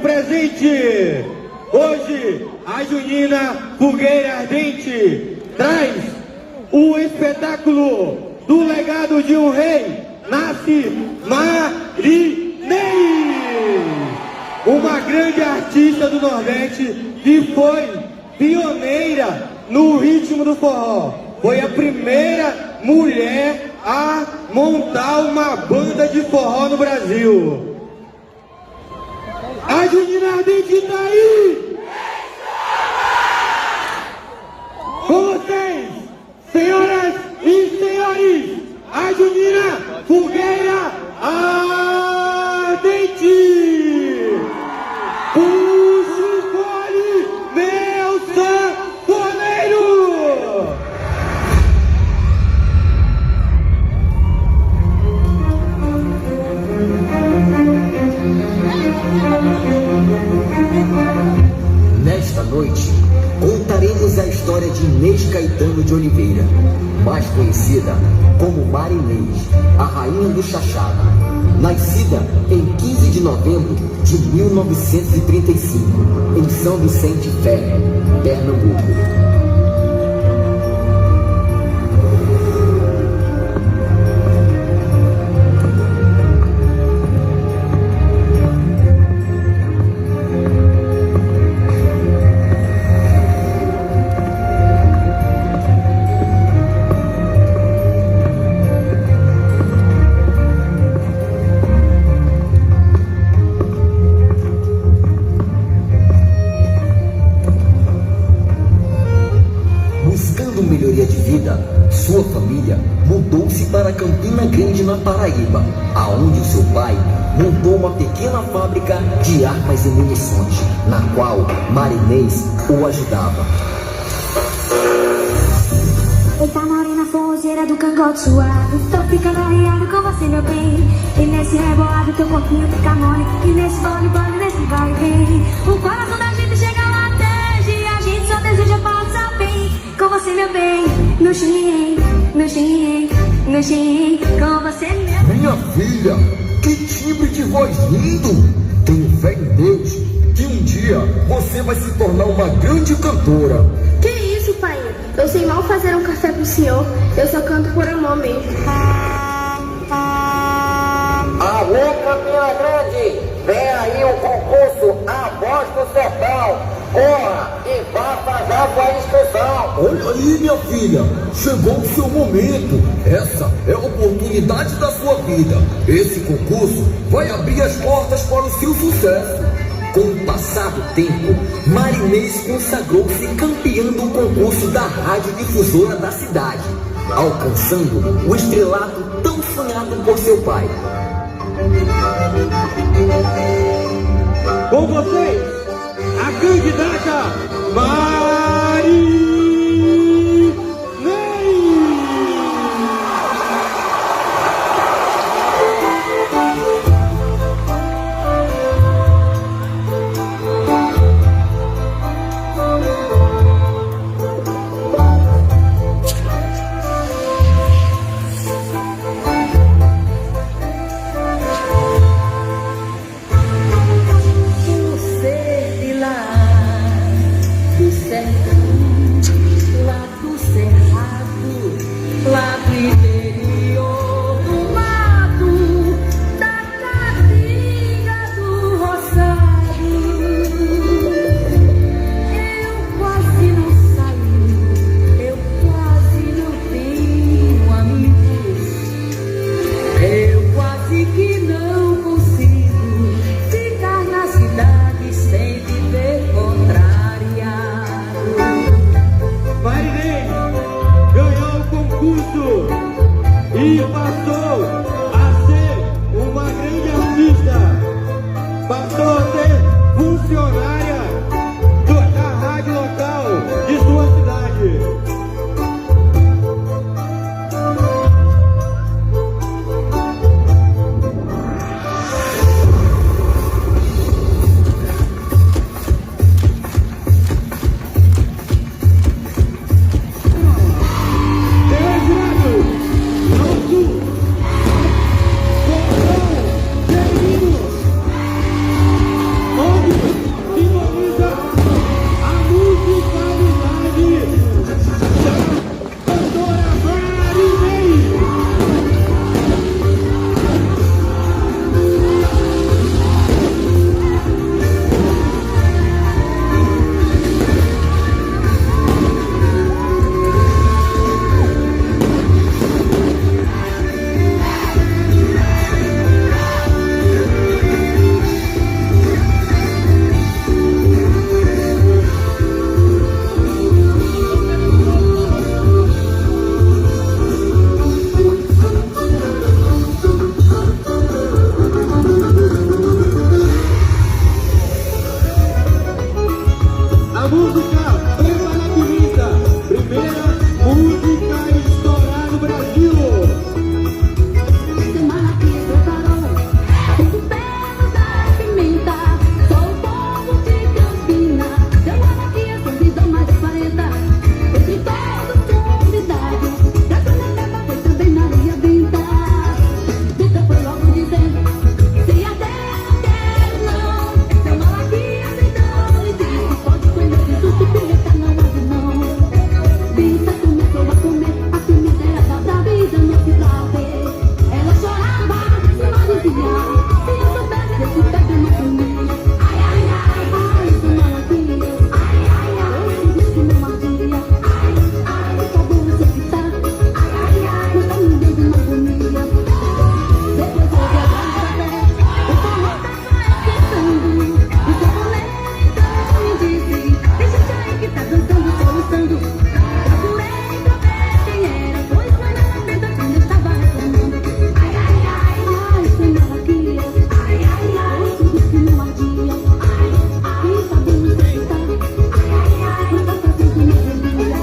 presente. Hoje, a Junina Fogueira Ardente traz o espetáculo do legado de um rei. Nasce Marinês, uma grande artista do Nordeste que foi pioneira no ritmo do forró. Foi a primeira mulher a montar uma banda de forró no Brasil. A Junina Ardente está aí! Com vocês, senhoras e senhores, a Junina Fogueira Ardente! Puxa o fone, meu sanfoneiro! Nesta noite, contaremos a história de Inês Caetano de Oliveira, mais conhecida como Marinês, a rainha do Chachado, nascida em 15 de novembro de 1935, em São Vicente Ferro, Pernambuco. Sua família mudou-se para Campina Grande, na Paraíba, aonde o seu pai montou uma pequena fábrica de armas e munições, na qual Marinês o ajudava. Eita morena forrozeira do cangote suave, tô ficando arriado com você, meu bem. E nesse rebolado teu corpinho fica mole, e nesse vole, nesse vai e vem. O coração da gente chega lá até, e a gente só deseja passar bem com você, meu bem. No chin, com você, meu bem. Minha filha, que timbre de voz lindo! Tenho fé em Deus que um dia você vai se tornar uma grande cantora. Que isso, pai? Eu sei mal fazer um café pro senhor. Eu só canto por amor mesmo. Alô, Campina Grande! Vem aí o concurso A Voz do Sertão. Corra e vá fazer a sua inscrição. Olha aí, minha filha, chegou o seu momento. Essa é a oportunidade da sua vida. Esse concurso vai abrir as portas para o seu sucesso. Com o passar do tempo, Marinês consagrou-se campeã do concurso da radiodifusora da cidade, alcançando o estrelato tão sonhado por seu pai. Com vocês, a candidata Marinês. Você A música Preta na Pimenta, primeira música a estourar no Brasil. Semana que preparou os belos da pimenta. Sou o povo de Campinas. Semana que a convidou mais de 40. Entre todos convidados, Gabriela Leva foi também Maria Benta. Duda foi logo dizendo: se até não quero não. Semana que aceitou e disse: pode comer de tudo, pimenta não abre não. Benta começou a comer, a pimenta era da vida, não se pra ver. Ela chorava, se não dizia: se eu soubesse desse pé eu não comia. Ai, ai, ai, ai, isso não ardia. Ai, ai, ai, isso não ardia. Ai, ai, tá bom você que tá. Ai, ai, ai, mas tá me dando uma agonia. Depois houve a grande fé, o forró tava esquentando. O japonês então me disse: deixa eu aí que tá dançando, soluçando. Procurei pra ver quem era, pois foi na tenda quando eu estava reclamando. Ai, ai, ai, ai, isso não ardia. Ai, ai, ai, isso não ardia. Ai, ai, tá bom você que tá. Ai, ai, ai, mas tá fazendo uma agonia.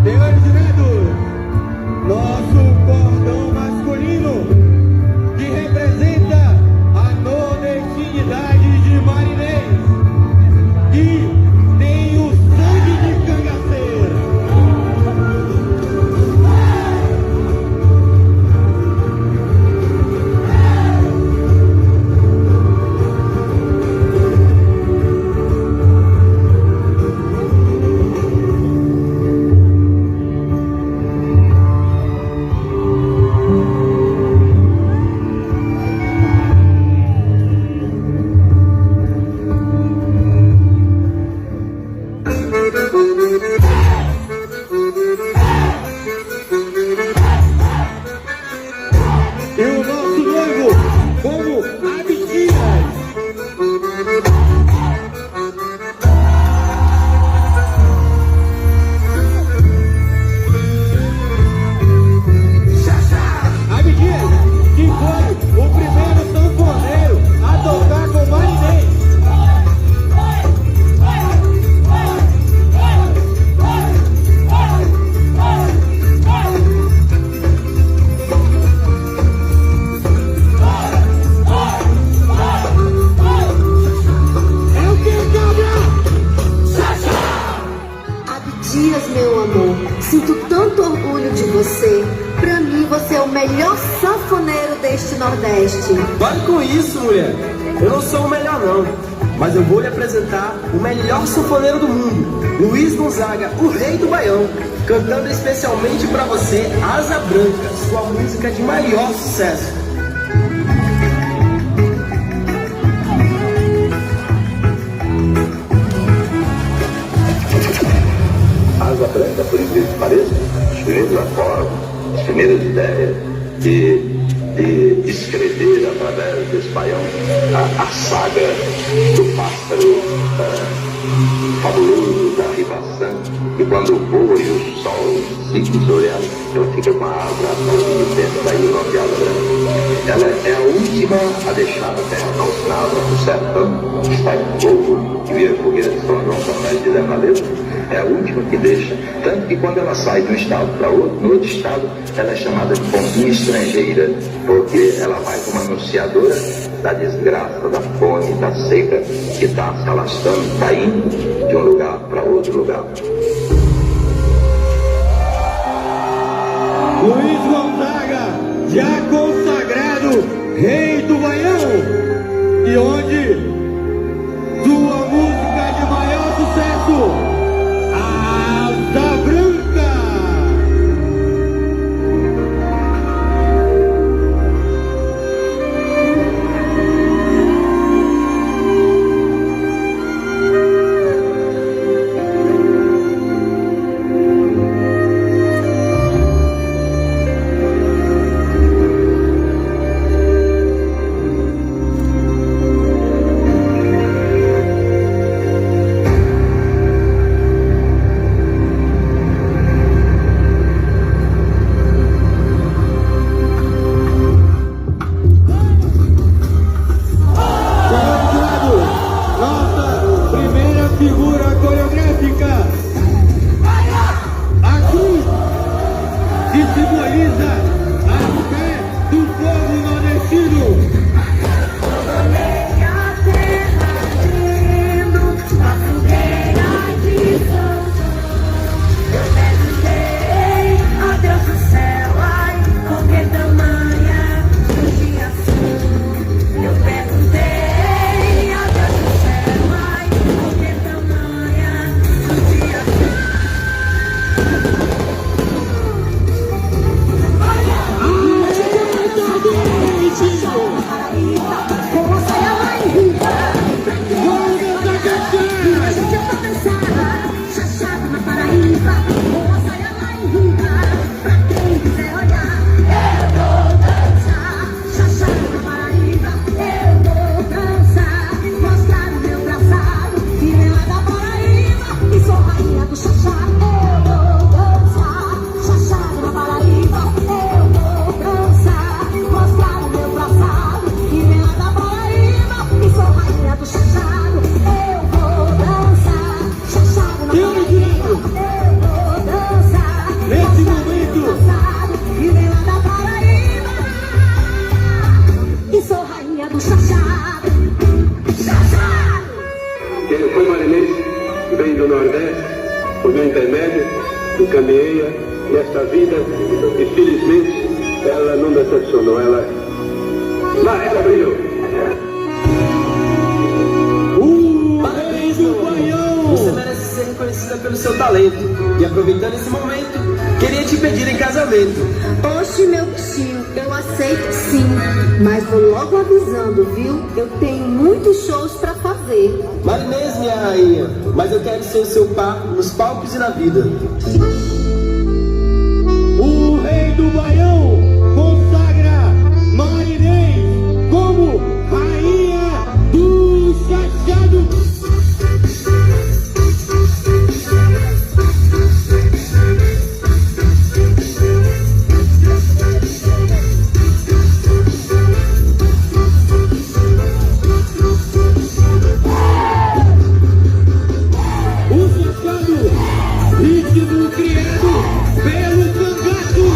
Senhores jurados, nosso cordão masculino, que representa a nordestinidade de Marinês, que tem o sangue de cangaceiro. E o nosso noivo, como Abdias. Abdias, que foi o primeiro sanfoneiro a tocar com Marinês. É o que, cabra? Abdias, meu amor, sinto tanto orgulho de você. Pra mim, você é o melhor sanfoneiro deste Nordeste. Pare com isso, mulher. Eu não sou o melhor, não. Mas eu vou lhe apresentar o melhor sanfoneiro do mundo, Luiz Gonzaga, o rei do Baião, cantando especialmente pra você Asa Branca, sua música de maior sucesso. Asa Branca, por incrível que pareça, os primeiros acordes, as primeiras ideias de escrever através desse baião a saga do pássaro fabuloso da ribação, e quando voa e o sol se sobre ela, ela fica com a asa e dentro daí o nome de Asa Branca. Ela é a última a deixar a terra calcinada no sertão, que está em fogo, que vira fogueira de São João para de Levaleta. É a última que deixa, tanto que quando ela sai de um estado para outro, no outro estado, ela é chamada de pombinha estrangeira, porque ela vai como anunciadora da desgraça, da fome, da seca, que está se alastrando, está indo de um lugar para outro lugar. Luiz Gonzaga, já consagrado rei do Baião, e onde sua música de maior sucesso, Asa Branca. rei do Nordeste, por meu intermédio, encaminhei-a nesta vida e felizmente ela não decepcionou, ela brilhou. Parabéns, meu Baião! Você merece ser reconhecida pelo seu talento. E aproveitando esse momento, queria te pedir em casamento. Oxe, meu tio, eu aceito sim. Mas vou logo avisando, viu? Eu tenho muitos shows pra fazer. Marinês, minha rainha, mas eu quero ser o seu par nos palcos e na vida. O rei do Baião consagra Marinês como rainha do chachado. Ritmo criado pelo Cangaço.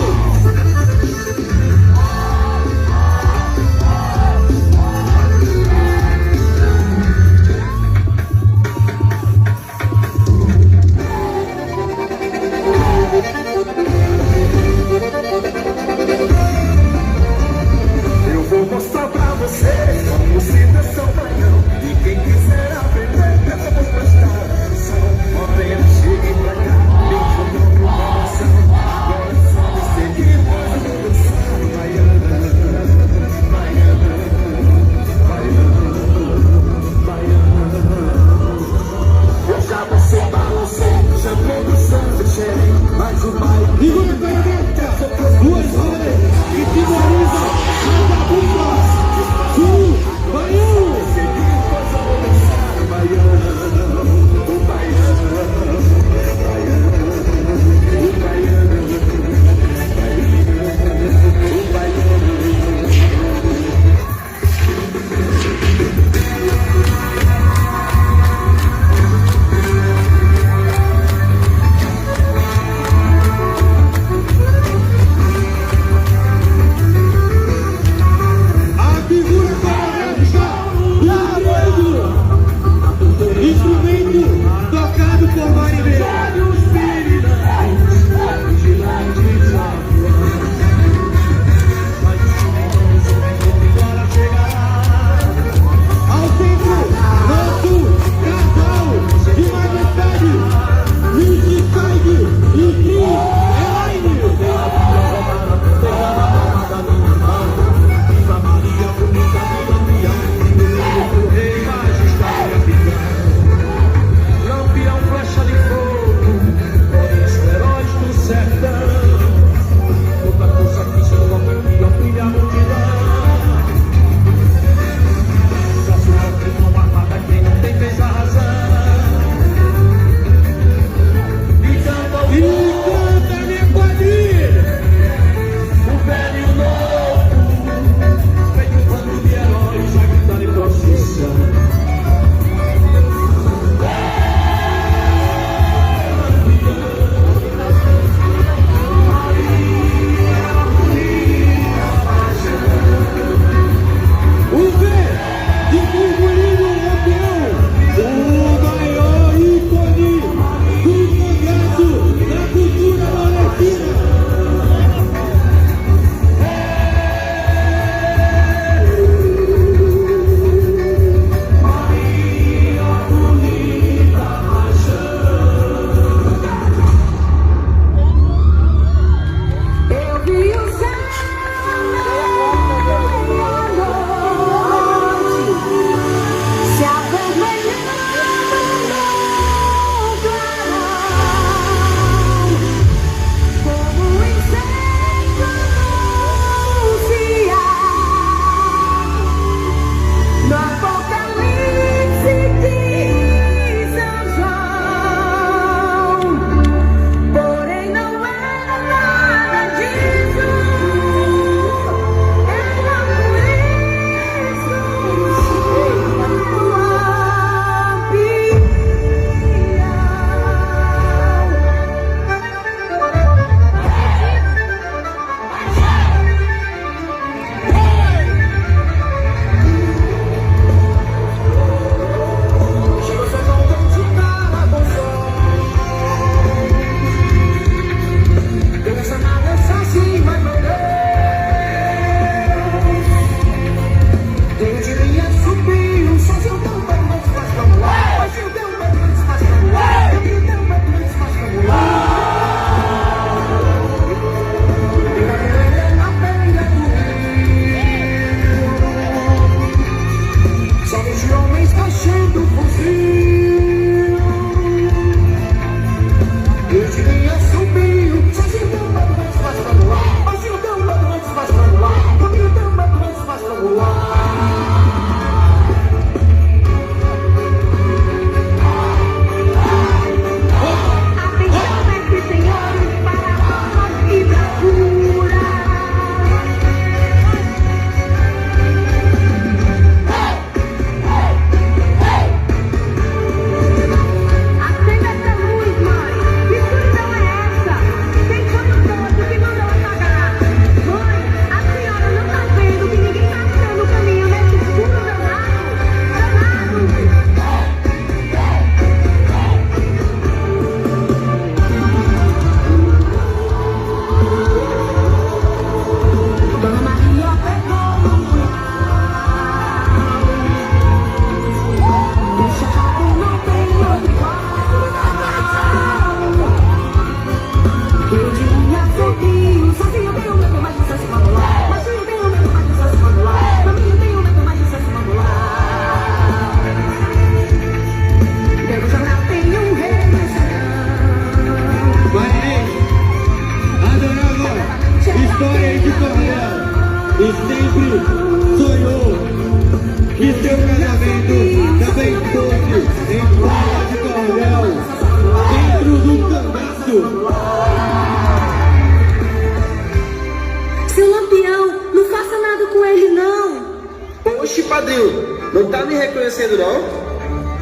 padrinho, não tá me reconhecendo não?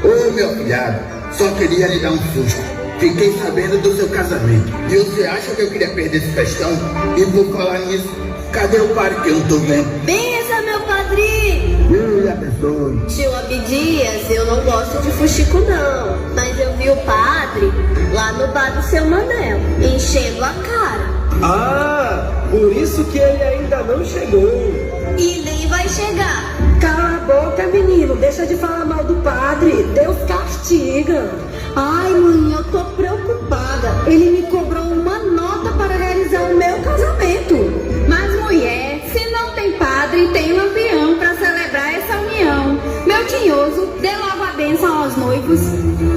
Ô meu afilhado, só queria lhe dar um susto. Fiquei sabendo do seu casamento. E você acha que eu queria perder esse festão? E por falar nisso, cadê o padre que eu não tô vendo? Bença, meu padrinho! Deus lhe abençoe. Tio Abdias, eu não gosto de fuxico não. Mas eu vi o padre lá no bar do seu Manel, enchendo a cara. Ah, por isso que ele ainda não chegou. E nem vai chegar. Cala a boca, menino. Deixa de falar mal do padre. Deus castiga. Ai, mãe, eu tô preocupada. Ele me cobrou uma nota para realizar o meu casamento. Mas, mulher, se não tem padre, tem um avião para celebrar essa união. Meu tinhoso, dê logo a bênção aos noivos.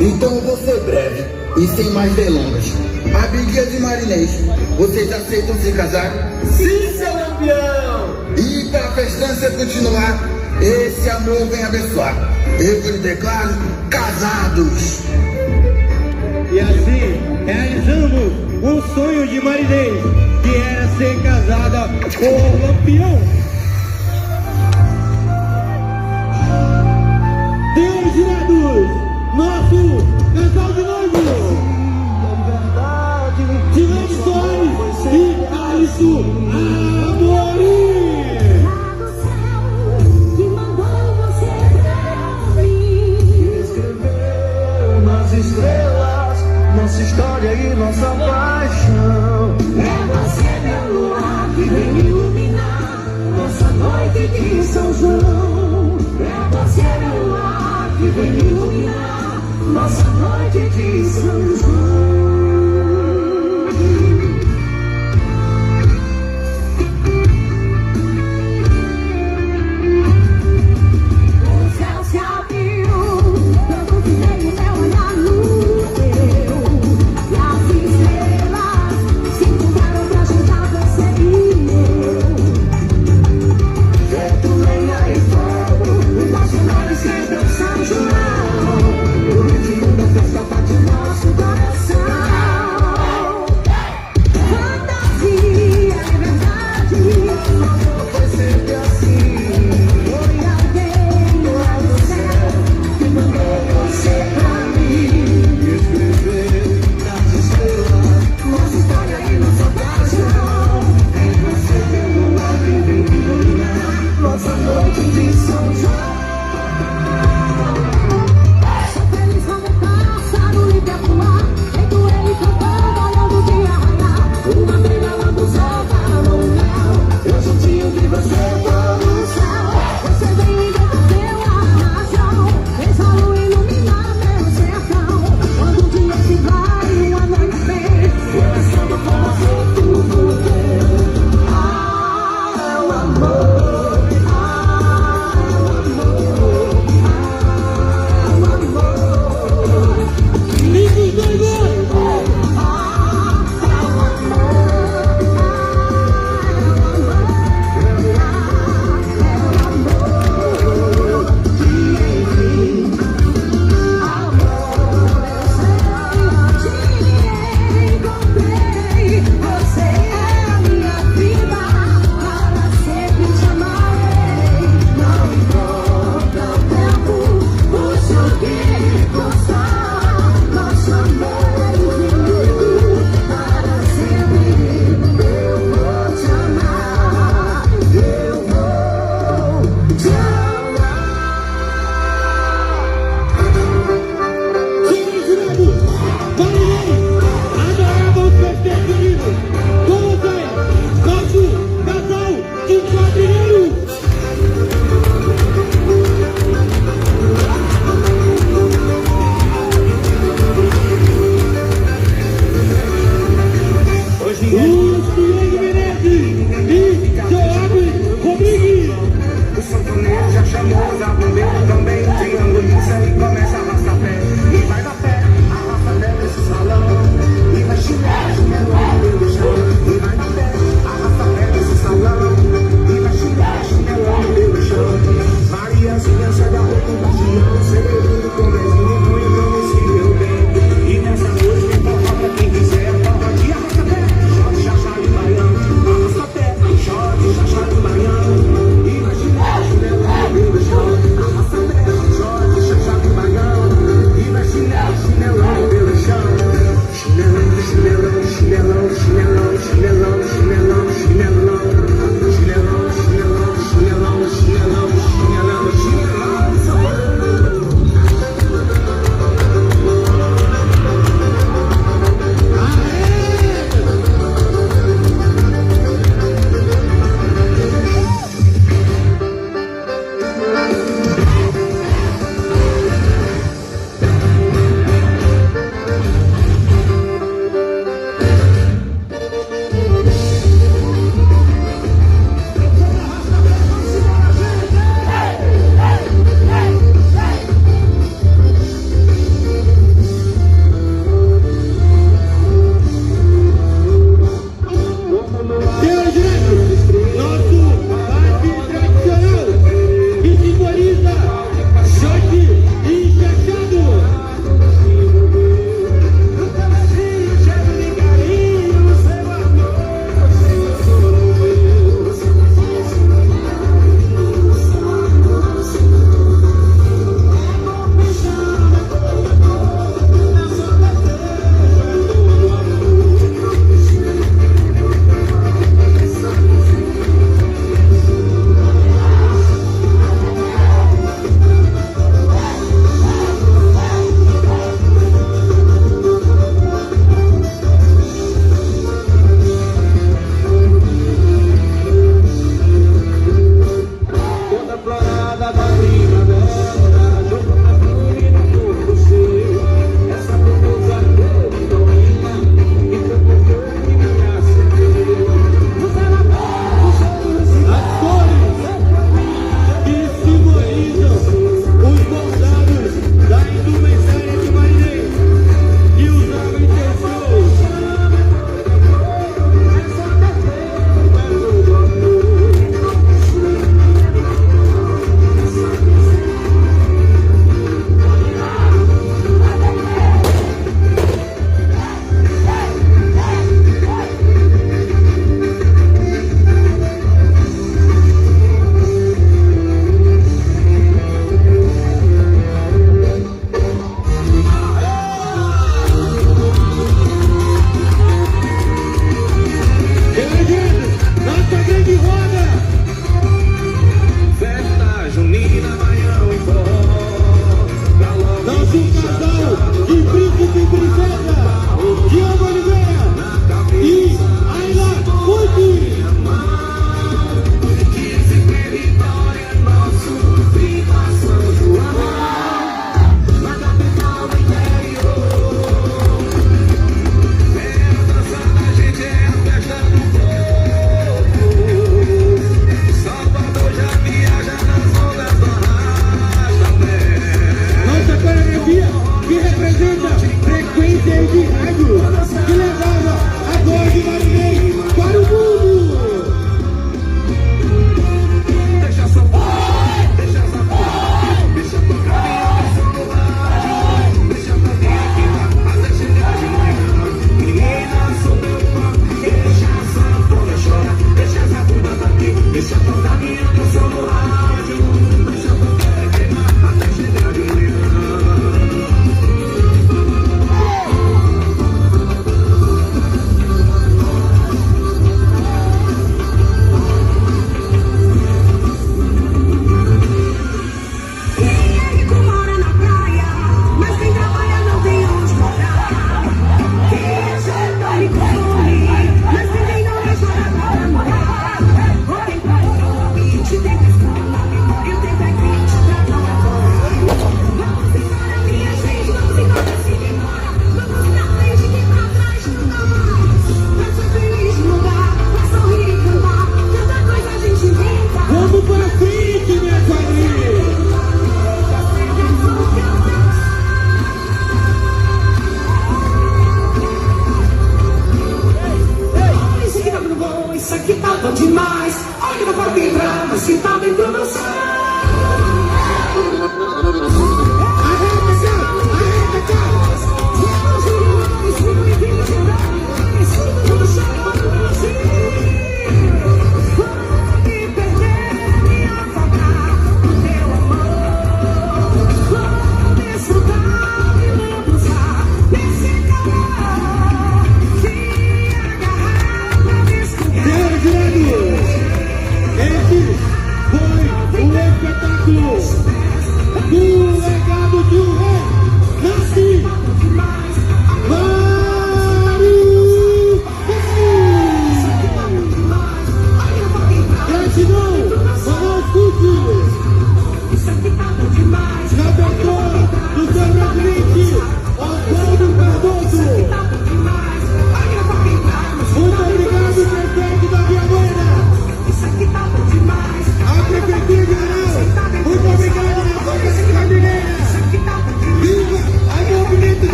Então eu vou ser breve e sem mais delongas. Abdias e Marinês, vocês aceitam se casar? Sim, seu lampião! E para a festança continuar, esse amor vem abençoar. Eu lhe declaro casados. E assim, realizamos um sonho de Marinês, que era ser casada com o Lampião. Senhores jurados, nosso casal de noivos, Tivete Soares e Alisson Amorim. Lá do céu, que mandou você pra mim. Escreveu nas estrelas nossa história e nossa paixão. É você, meu luar, que vem iluminar nossa noite de São João. É você, meu luar, que vem iluminar nossa noite de São João.